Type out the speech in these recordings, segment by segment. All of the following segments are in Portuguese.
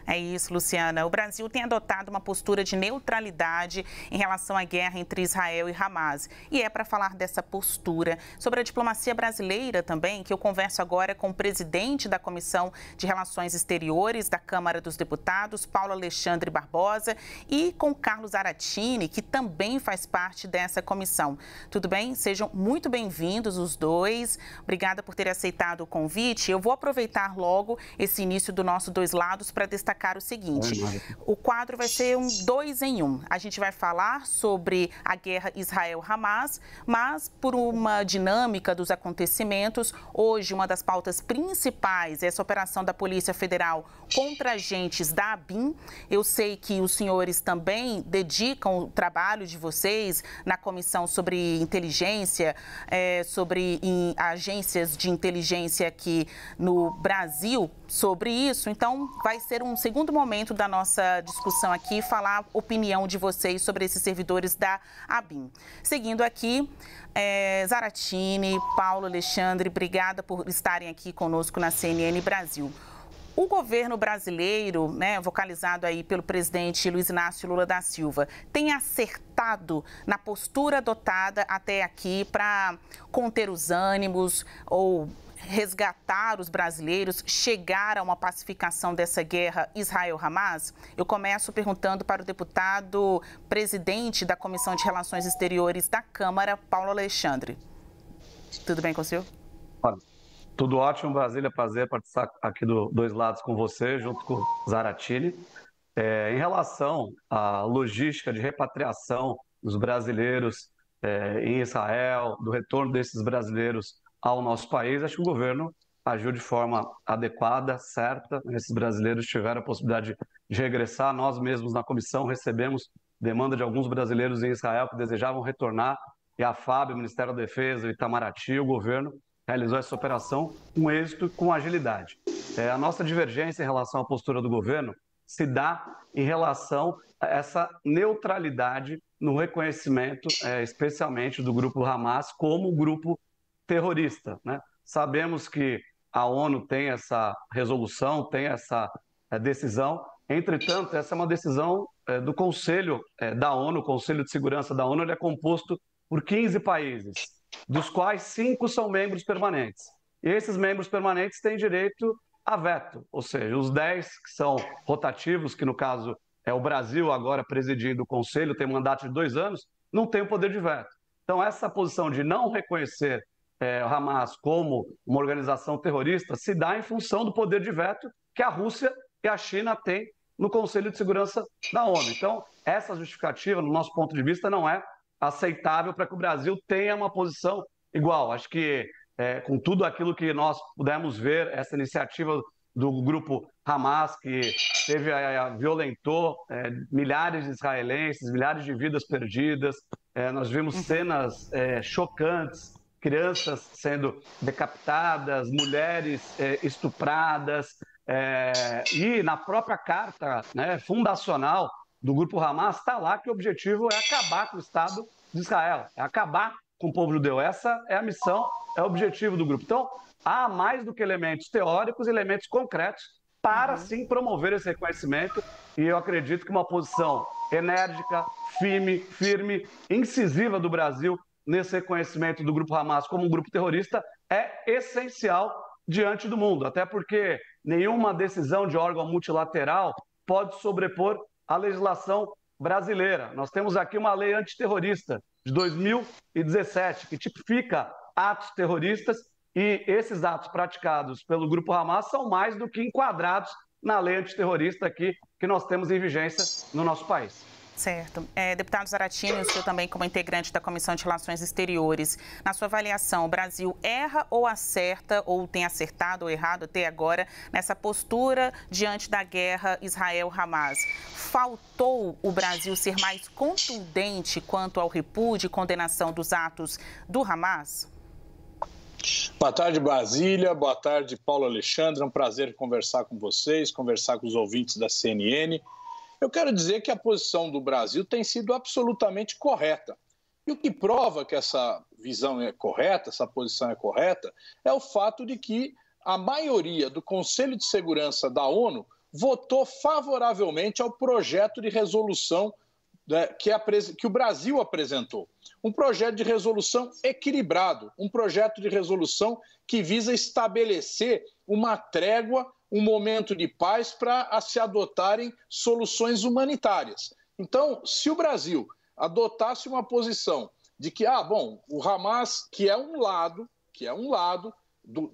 É isso, Luciana. O Brasil tem adotado uma postura de neutralidade em relação à guerra entre Israel e Hamas. E é para falar dessa postura, sobre a diplomacia brasileira também, que eu converso agora com o presidente da Comissão de Relações Exteriores da Câmara dos Deputados, Paulo Alexandre Barbosa, e com Carlos Zaratini, que também faz parte dessa comissão. Tudo bem? Sejam muito bem-vindos os dois. Obrigada por ter aceitado o convite. Eu vou aproveitar logo esse início do nosso Dois Lados para destacar o seguinte: o quadro vai ser um 2 em 1. A gente vai falar sobre a guerra Israel-Hamas, mas por uma dinâmica dos acontecimentos, hoje uma das pautas principais é essa operação da Polícia Federal contra agentes da ABIN. Eu sei que os senhores também dedicam o trabalho de vocês na comissão sobre inteligência, sobre agências de inteligência aqui no Brasil, sobre isso. Então, vai ser um segundo momento da nossa discussão aqui, falar a opinião de vocês sobre esses servidores da ABIN. Seguindo aqui, Zaratini, Paulo Alexandre, obrigada por estarem aqui conosco na CNN Brasil. O governo brasileiro, vocalizado aí pelo presidente Luiz Inácio Lula da Silva, tem acertado na postura adotada até aqui para conter os ânimos ou resgatar os brasileiros, chegar a uma pacificação dessa guerra Israel-Hamas? Eu começo perguntando para o deputado presidente da Comissão de Relações Exteriores da Câmara, Paulo Alexandre. Tudo bem com o senhor? Tudo ótimo, Brasília. Prazer participar aqui do Dois Lados com você, junto com o Zaratini. Em relação à logística de repatriação dos brasileiros em Israel, do retorno desses brasileiros ao nosso país, acho que o governo agiu de forma adequada, certa. Esses brasileiros tiveram a possibilidade de regressar. Nós mesmos, na comissão, recebemos demanda de alguns brasileiros em Israel que desejavam retornar, e a FAB, o Ministério da Defesa, o Itamaraty, o governo realizou essa operação com êxito e com agilidade. A nossa divergência em relação à postura do governo se dá em relação a essa neutralidade no reconhecimento, especialmente do grupo Hamas como grupo terrorista, né? Sabemos que a ONU tem essa resolução, tem essa decisão. Entretanto, essa é uma decisão do Conselho da ONU. O Conselho de Segurança da ONU, ele é composto por 15 países, dos quais 5 são membros permanentes. E esses membros permanentes têm direito a veto, ou seja, os 10 que são rotativos, que no caso é o Brasil agora presidindo o Conselho, tem mandato de 2 anos, não tem o poder de veto. Então, essa posição de não reconhecer o Hamas como uma organização terrorista se dá em função do poder de veto que a Rússia e a China têm no Conselho de Segurança da ONU. Então, essa justificativa, no nosso ponto de vista, não é aceitável para que o Brasil tenha uma posição igual. Acho que, com tudo aquilo que nós pudemos ver, essa iniciativa do grupo Hamas, que violentou milhares de israelenses, milhares de vidas perdidas, nós vimos cenas chocantes, crianças sendo decapitadas, mulheres estupradas, e na própria carta fundacional do grupo Hamas está lá que o objetivo é acabar com o Estado de Israel, é acabar com o povo judeu. Essa é a missão, é o objetivo do grupo. Então, há mais do que elementos teóricos, elementos concretos para, sim, promover esse reconhecimento, e eu acredito que uma posição enérgica, firme, incisiva do Brasil nesse reconhecimento do grupo Hamas como um grupo terrorista é essencial diante do mundo, até porque nenhuma decisão de órgão multilateral pode sobrepor a legislação brasileira. Nós temos aqui uma lei antiterrorista de 2017 que tipifica atos terroristas, e esses atos praticados pelo grupo Hamas são mais do que enquadrados na lei antiterrorista aqui que nós temos em vigência no nosso país. Certo. Deputado Zaratini, o senhor também como integrante da Comissão de Relações Exteriores, na sua avaliação, o Brasil erra ou acerta, ou tem acertado ou errado até agora, nessa postura diante da guerra Israel-Hamas? Faltou o Brasil ser mais contundente quanto ao repúdio e condenação dos atos do Hamas? Boa tarde, Brasília. Boa tarde, Paulo Alexandre. É um prazer conversar com vocês, conversar com os ouvintes da CNN. Eu quero dizer que a posição do Brasil tem sido absolutamente correta. E o que prova que essa visão é correta, essa posição é correta, é o fato de que a maioria do Conselho de Segurança da ONU votou favoravelmente ao projeto de resolução que o Brasil apresentou. Um projeto de resolução equilibrado, um projeto de resolução que visa estabelecer uma trégua, um momento de paz para se adotarem soluções humanitárias. Então, se o Brasil adotasse uma posição de que, o Hamas, que é um lado,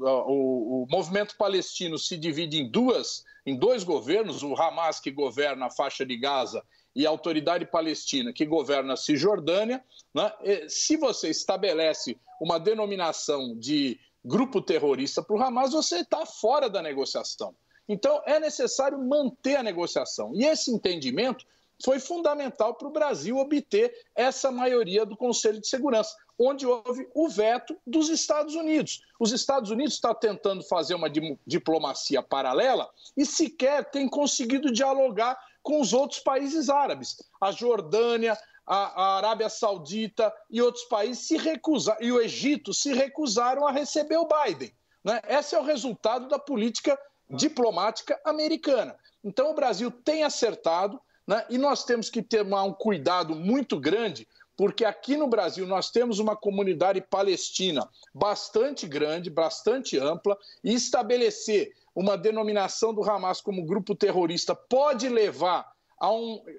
o movimento palestino se divide em dois governos, o Hamas que governa a faixa de Gaza e a autoridade palestina que governa a Cisjordânia, né? Se você estabelece uma denominação de grupo terrorista para o Hamas, você está fora da negociação. Então, é necessário manter a negociação. E esse entendimento foi fundamental para o Brasil obter essa maioria do Conselho de Segurança, onde houve o veto dos Estados Unidos. Os Estados Unidos estão tentando fazer uma diplomacia paralela e sequer tem conseguido dialogar com os outros países árabes. A Jordânia, a Arábia Saudita e outros países e o Egito se recusaram a receber o Biden, né? Esse é o resultado da política diplomática americana. Então o Brasil tem acertado, né? E nós temos que ter um cuidado muito grande, porque aqui no Brasil nós temos uma comunidade palestina bastante grande, bastante ampla, e estabelecer uma denominação do Hamas como grupo terrorista pode levar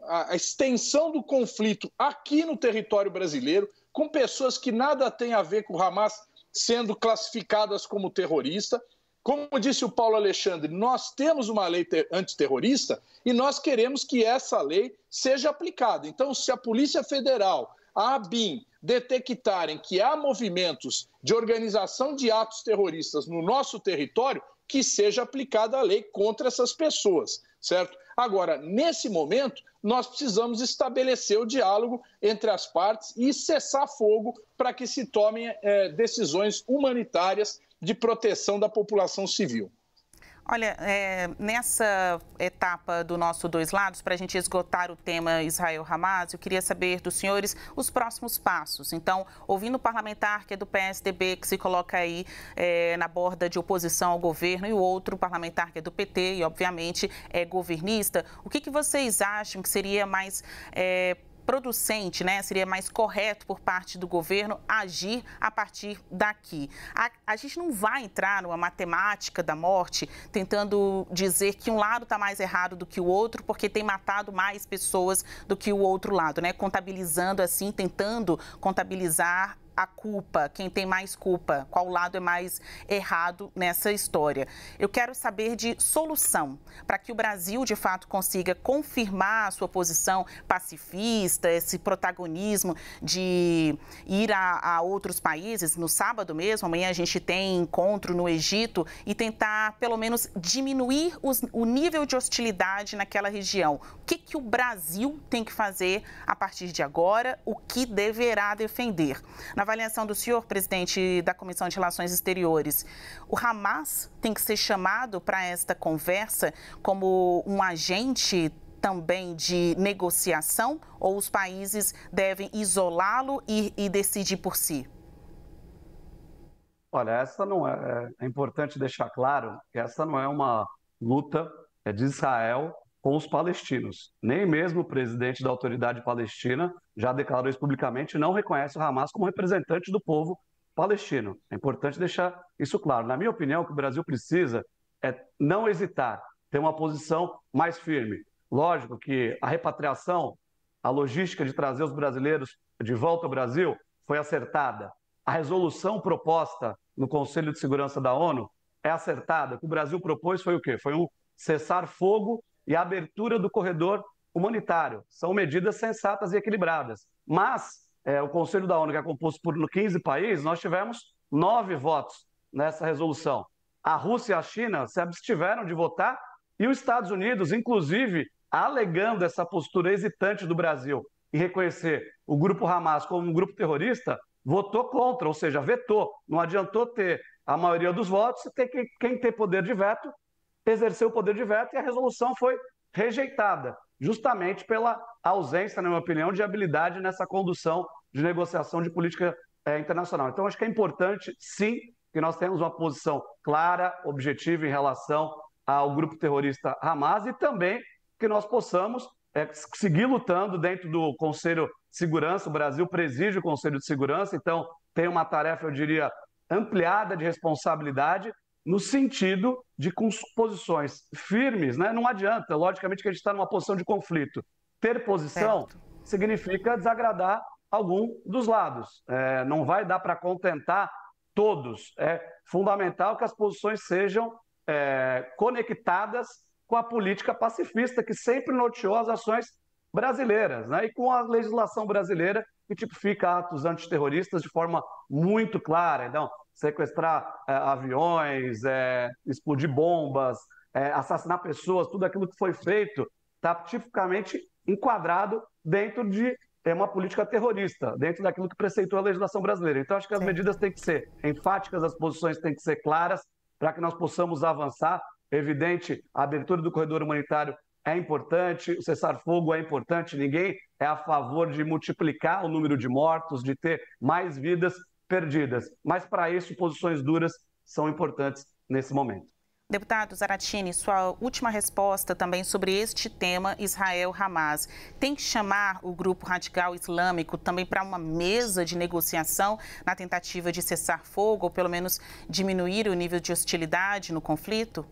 a extensão do conflito aqui no território brasileiro, com pessoas que nada têm a ver com o Hamas sendo classificadas como terrorista. Como disse o Paulo Alexandre, nós temos uma lei antiterrorista e nós queremos que essa lei seja aplicada. Então, se a Polícia Federal, a ABIN, detectarem que há movimentos de organização de atos terroristas no nosso território, que seja aplicada a lei contra essas pessoas, certo? Agora, nesse momento, nós precisamos estabelecer o diálogo entre as partes e cessar fogo para que se tomem decisões humanitárias de proteção da população civil. Olha, nessa etapa do nosso Dois Lados, para a gente esgotar o tema Israel-Hamas, eu queria saber dos senhores os próximos passos. Então, ouvindo o parlamentar que é do PSDB, que se coloca aí na borda de oposição ao governo, e o outro parlamentar que é do PT e, obviamente, é governista, o que vocês acham que seria mais producente, né? Seria mais correto por parte do governo agir a partir daqui. A gente não vai entrar numa matemática da morte tentando dizer que um lado está mais errado do que o outro porque tem matado mais pessoas do que o outro lado, né? Contabilizando assim, tentando contabilizar a culpa, quem tem mais culpa, qual lado é mais errado nessa história. Eu quero saber de solução para que o Brasil, de fato, consiga confirmar a sua posição pacifista, esse protagonismo de ir a outros países. No sábado mesmo, amanhã a gente tem encontro no Egito e tentar, pelo menos, diminuir o nível de hostilidade naquela região. O que o Brasil tem que fazer a partir de agora? O que deverá defender? Na avaliação do senhor, presidente da Comissão de Relações Exteriores, o Hamas tem que ser chamado para esta conversa como um agente também de negociação, ou os países devem isolá-lo e decidir por si? Olha, essa não é importante deixar claro que essa não é uma luta de Israel com os palestinos. Nem mesmo o presidente da autoridade palestina já declarou isso publicamente e não reconhece o Hamas como representante do povo palestino. É importante deixar isso claro. Na minha opinião, o que o Brasil precisa é não hesitar, ter uma posição mais firme. Lógico que a repatriação, a logística de trazer os brasileiros de volta ao Brasil foi acertada. A resolução proposta no Conselho de Segurança da ONU é acertada. O que o Brasil propôs foi o quê? Foi um cessar-fogo e a abertura do corredor humanitário. São medidas sensatas e equilibradas. Mas o Conselho da ONU, que é composto por 15 países, nós tivemos 9 votos nessa resolução. A Rússia e a China se abstiveram de votar e os Estados Unidos, inclusive, alegando essa postura hesitante do Brasil em reconhecer o grupo Hamas como um grupo terrorista, votou contra, ou seja, vetou. Não adiantou ter a maioria dos votos, quem tem poder de veto exerceu o poder de veto e a resolução foi rejeitada, justamente pela ausência, na minha opinião, de habilidade nessa condução de negociação de política internacional. Então, acho que é importante, sim, que nós tenhamos uma posição clara, objetiva em relação ao grupo terrorista Hamas e também que nós possamos seguir lutando dentro do Conselho de Segurança. O Brasil preside o Conselho de Segurança, então tem uma tarefa, eu diria, ampliada de responsabilidade no sentido de, com posições firmes, né? Não adianta, logicamente, que a gente está numa posição de conflito. Ter posição significa desagradar algum dos lados. Não vai dar para contentar todos. É fundamental que as posições sejam conectadas com a política pacifista que sempre norteou as ações brasileiras, né? E com a legislação brasileira que tipifica atos antiterroristas de forma muito clara. Então, sequestrar aviões, explodir bombas, assassinar pessoas, tudo aquilo que foi feito está tipicamente enquadrado dentro de uma política terrorista, dentro daquilo que preceitua a legislação brasileira. Então, acho que as medidas têm que ser enfáticas, as posições têm que ser claras para que nós possamos avançar. Evidente, a abertura do corredor humanitário é importante, o cessar-fogo é importante, ninguém é a favor de multiplicar o número de mortos, de ter mais vidas perdidas. Mas, para isso, posições duras são importantes nesse momento. Deputado Zaratini, sua última resposta também sobre este tema, Israel-Hamas. Tem que chamar o grupo radical islâmico também para uma mesa de negociação na tentativa de cessar fogo ou pelo menos diminuir o nível de hostilidade no conflito?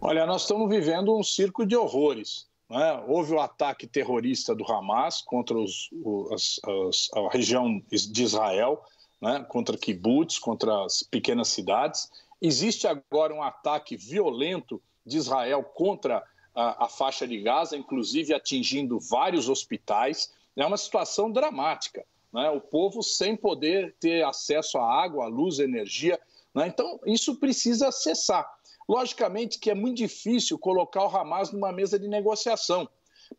Olha, nós estamos vivendo um circo de horrores, né? Houve o ataque terrorista do Hamas contra a região de Israel, né? Contra kibbutz, contra as pequenas cidades. Existe agora um ataque violento de Israel contra a faixa de Gaza, inclusive atingindo vários hospitais. É uma situação dramática, né? O povo sem poder ter acesso à água, à luz, à energia, né? Então, isso precisa cessar. Logicamente que é muito difícil colocar o Hamas numa mesa de negociação.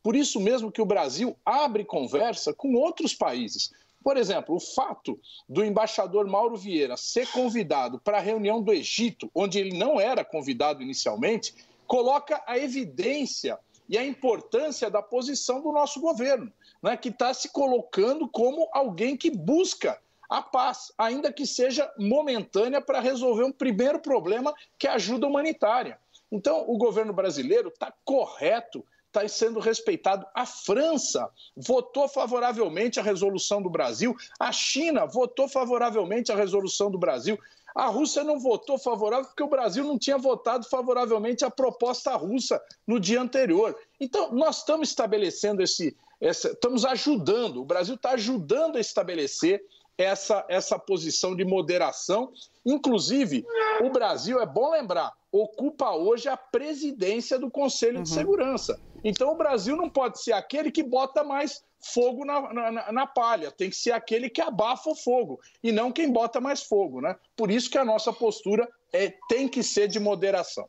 Por isso mesmo que o Brasil abre conversa com outros países. Por exemplo, o fato do embaixador Mauro Vieira ser convidado para a reunião do Egito, onde ele não era convidado inicialmente, coloca a evidência e a importância da posição do nosso governo, né, que está se colocando como alguém que busca a paz, ainda que seja momentânea, para resolver um primeiro problema, que é a ajuda humanitária. Então, o governo brasileiro está correto, está sendo respeitado. A França votou favoravelmente a resolução do Brasil, a China votou favoravelmente a resolução do Brasil, a Rússia não votou favorável porque o Brasil não tinha votado favoravelmente a proposta russa no dia anterior. Então, nós estamos estabelecendo estamos ajudando, o Brasil está ajudando a estabelecer essa posição de moderação. Inclusive, o Brasil, é bom lembrar, ocupa hoje a presidência do Conselho de Segurança. Então, o Brasil não pode ser aquele que bota mais fogo na palha, tem que ser aquele que abafa o fogo, e não quem bota mais fogo, né? Por isso que a nossa postura tem que ser de moderação.